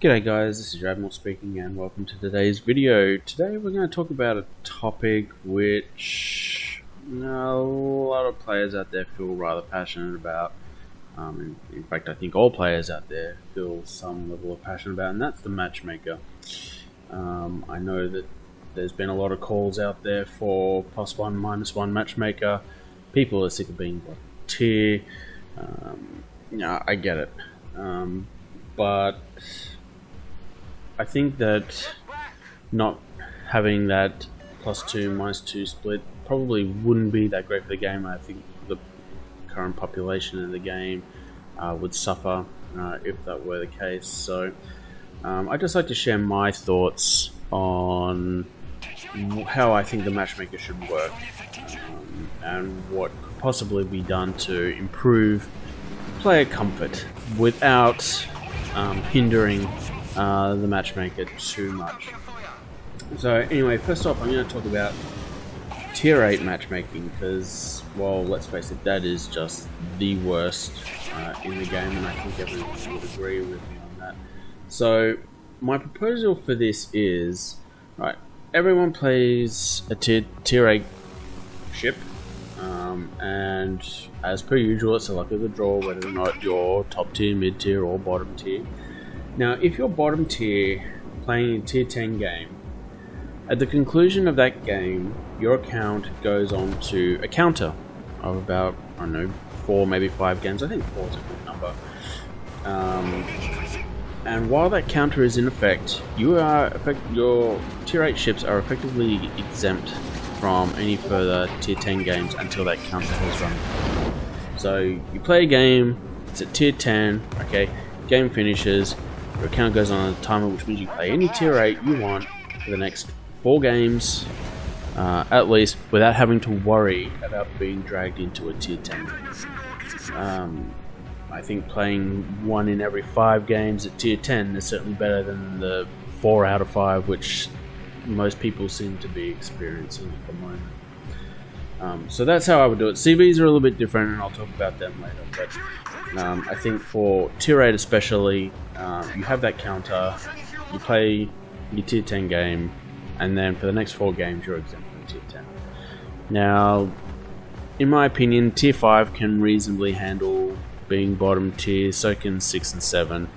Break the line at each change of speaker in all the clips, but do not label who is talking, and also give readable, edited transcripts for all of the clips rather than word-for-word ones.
G'day guys, this is Admiral speaking and welcome to today's video. Today we're going to talk about a topic which a lot of players out there feel rather passionate about. In fact, I think all players out there feel some level of passion about, and that's the matchmaker. I know that there's been a lot of calls out there for +1, -1 matchmaker. People are sick of being bottom tier. I get it. But I think that not having that +2, -2 split probably wouldn't be that great for the game. I think the current population of the game would suffer if that were the case. So I'd just like to share my thoughts on how I think the matchmaker should work and what could possibly be done to improve player comfort without hindering the matchmaker too much. So anyway, first off I'm going to talk about tier 8 matchmaking because, well, let's face it, that is just the worst in the game, and I think everyone would agree with me on that. So my proposal for this is, right, everyone plays a tier 8 ship, and as per usual it's a luck of the draw whether or not you're top tier, mid tier or bottom tier. Now, if you're bottom tier playing a tier 10 game, at the conclusion of that game, your account goes on to a counter of about, I don't know, 4, maybe 5 games. I think 4 is a good number. And while that counter is in effect, your tier 8 ships are effectively exempt from any further tier 10 games until that counter has run. So you play a game, it's at tier 10, okay, game finishes, your account goes on a timer, which means you play any tier 8 you want for the next 4 games, at least, without having to worry about being dragged into a tier 10. I think playing 1 in every 5 games at tier 10 is certainly better than the 4 out of 5 which most people seem to be experiencing at the moment. So that's how I would do it. CVs are a little bit different, and I'll talk about them later, but I think for tier 8 especially, you have that counter, you play your tier 10 game, and then for the next 4 games you're exempt from tier 10. Now, in my opinion, tier 5 can reasonably handle being bottom tier, so can 6 and 7.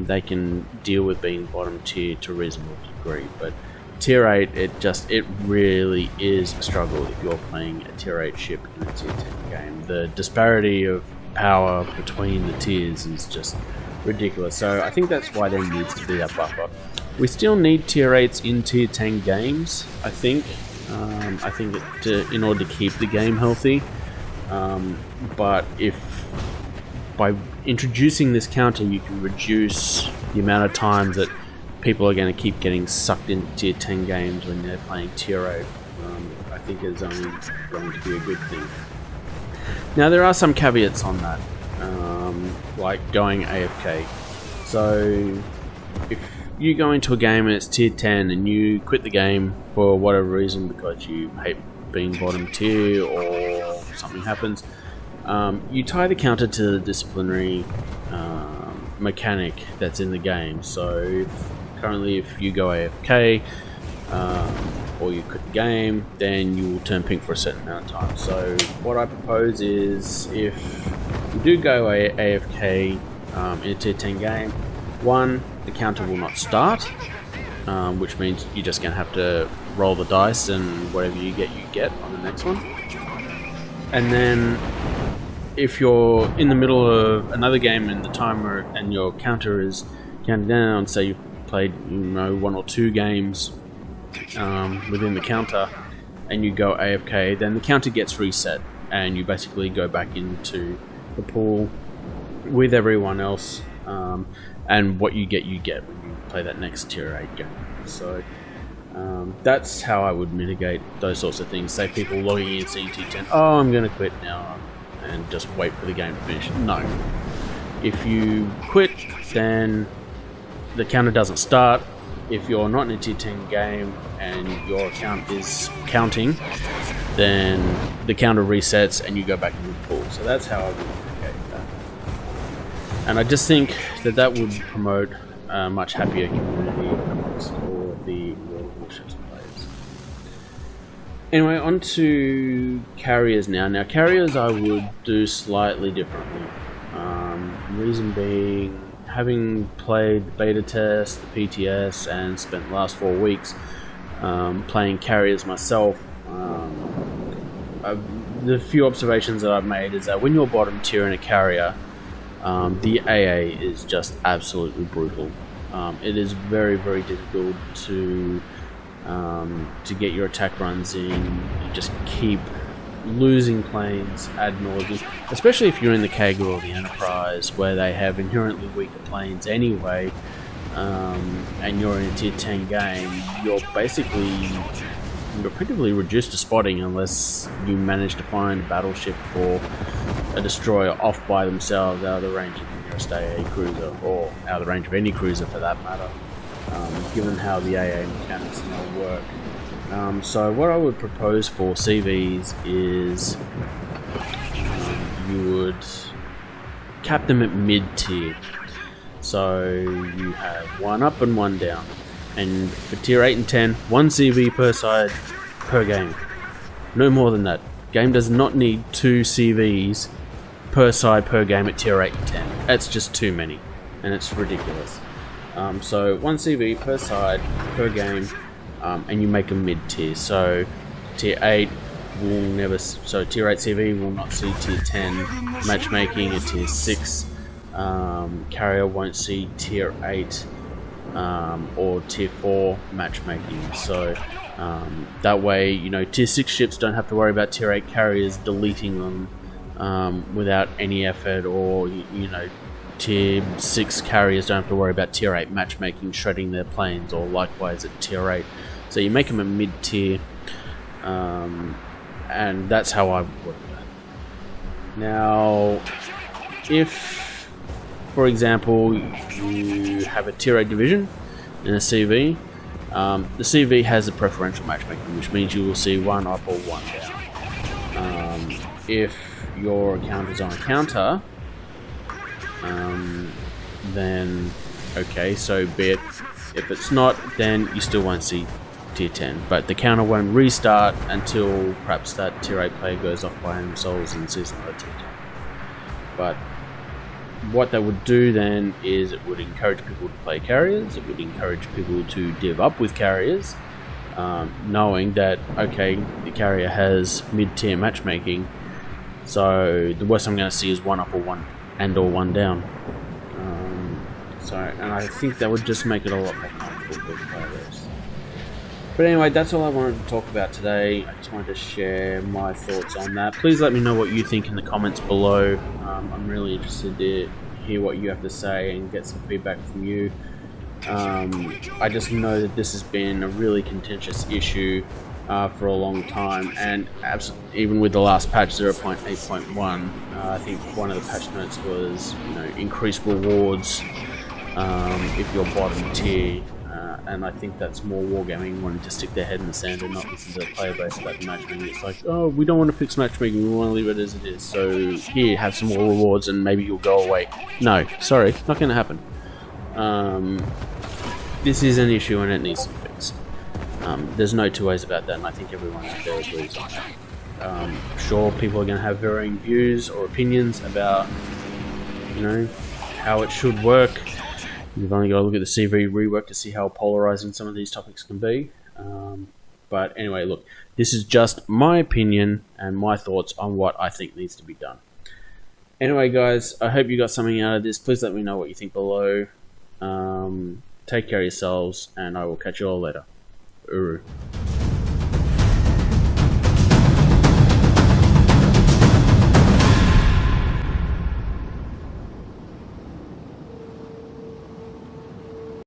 They can deal with being bottom tier to a reasonable degree, but tier 8, it really is a struggle if you're playing a tier 8 ship in a tier 10 game. The disparity of power between the tiers is just ridiculous, so I think that's why there needs to be that buffer. We still need tier 8s in tier 10 games, I think. In order to keep the game healthy, but if by introducing this counter you can reduce the amount of times that people are going to keep getting sucked into tier 10 games when they're playing tier 8, I think it's only going to be a good thing. Now, there are some caveats on that, like going AFK. So if you go into a game and it's tier 10 and you quit the game for whatever reason because you hate being bottom tier or something happens, you tie the counter to the disciplinary mechanic that's in the game. So currently if you go AFK or you quit the game, then you will turn pink for a certain amount of time. So what I propose is, if you do go AFK in a tier 10 game, 1, the counter will not start, which means you're just going to have to roll the dice and whatever you get on the next one. And then if you're in the middle of another game and the timer and your counter is counting down, say you've played 1 or 2 games within the counter and you go AFK, then the counter gets reset and you basically go back into the pool with everyone else, and what you get when you play that next tier 8 game. So that's how I would mitigate those sorts of things. Say people logging in seeing tier 10, oh, I'm going to quit now, and just wait for the game to finish. No. If you quit, then the counter doesn't start. If you're not in a tier 10 game and your account is counting, then the counter resets and you go back into the pool. So that's how I would mitigate that. And I just think that that would promote a much happier community amongst all of the World of Warships players. Anyway, on to carriers now. Now, carriers I would do slightly differently. Reason being, having played the beta test, the PTS, and spent the last 4 weeks playing carriers myself, the few observations that I've made is that when you're bottom tier in a carrier, the AA is just absolutely brutal. It is very, very difficult to get your attack runs in. You just keep losing planes ad nauseam, especially if you're in the Kager or the Enterprise, where they have inherently weaker planes anyway, and you're in a tier 10 game. You're effectively reduced to spotting unless you manage to find a battleship or a destroyer off by themselves out of the range of the nearest AA cruiser, or out of the range of any cruiser for that matter, given how the AA mechanics now work. So what I would propose for CVs is you would cap them at mid-tier. So you have 1 up and 1 down. And for tier 8 and 10, 1 CV per side per game. No more than that. Game does not need 2 CVs per side per game at tier 8 and 10. That's just too many, and it's ridiculous. So 1 CV per side per game, and you make a mid-tier. So tier 8 will never. So tier 8 CV will not see tier 10 matchmaking. A tier 6 carrier won't see tier 8 or tier 4 matchmaking. So that way, you know, tier 6 ships don't have to worry about tier 8 carriers deleting them without any effort, or you know, tier 6 carriers don't have to worry about tier 8 matchmaking shredding their planes, or likewise at tier 8. So you make them a mid-tier, and that's how I would work that. Now, if, for example, you have a tier 8 division in a CV, the CV has a preferential matchmaking, which means you will see 1 up or 1 down. If your account is on a counter, then okay, so be it. If it's not, then you still won't see tier 10, but the counter won't restart until perhaps that tier 8 player goes off by themselves and sees another tier 10. But what that would do then is it would encourage people to play carriers, it would encourage people to div up with carriers, knowing that, okay, the carrier has mid-tier matchmaking, so the worst I'm going to see is 1 up or 1 down. And I think that would just make it a lot more comfortable with players. But anyway, that's all I wanted to talk about today. I just wanted to share my thoughts on that. Please let me know what you think in the comments below. I'm really interested to hear what you have to say and get some feedback from you. I just know that this has been a really contentious issue for a long time, and even with the last patch 0.8.1, I think one of the patch notes was, you know, increased rewards if you're bottom tier. And I think that's more wargaming wanting to stick their head in the sand and not listen to the player base about the matchmaking. It's like, oh, we don't want to fix matchmaking, we want to leave it as it is. So here, have some more rewards and maybe you'll go away. No, sorry, not going to happen. This is an issue and it needs to be fixed. There's no two ways about that, and I think everyone out there agrees on that. Sure, people are going to have varying views or opinions about, you know, how it should work. You've only got to look at the CV rework to see how polarizing some of these topics can be. But anyway, look, this is just my opinion and my thoughts on what I think needs to be done. Anyway, guys, I hope you got something out of this. Please let me know what you think below. Take care of yourselves, and I will catch you all later. Uru.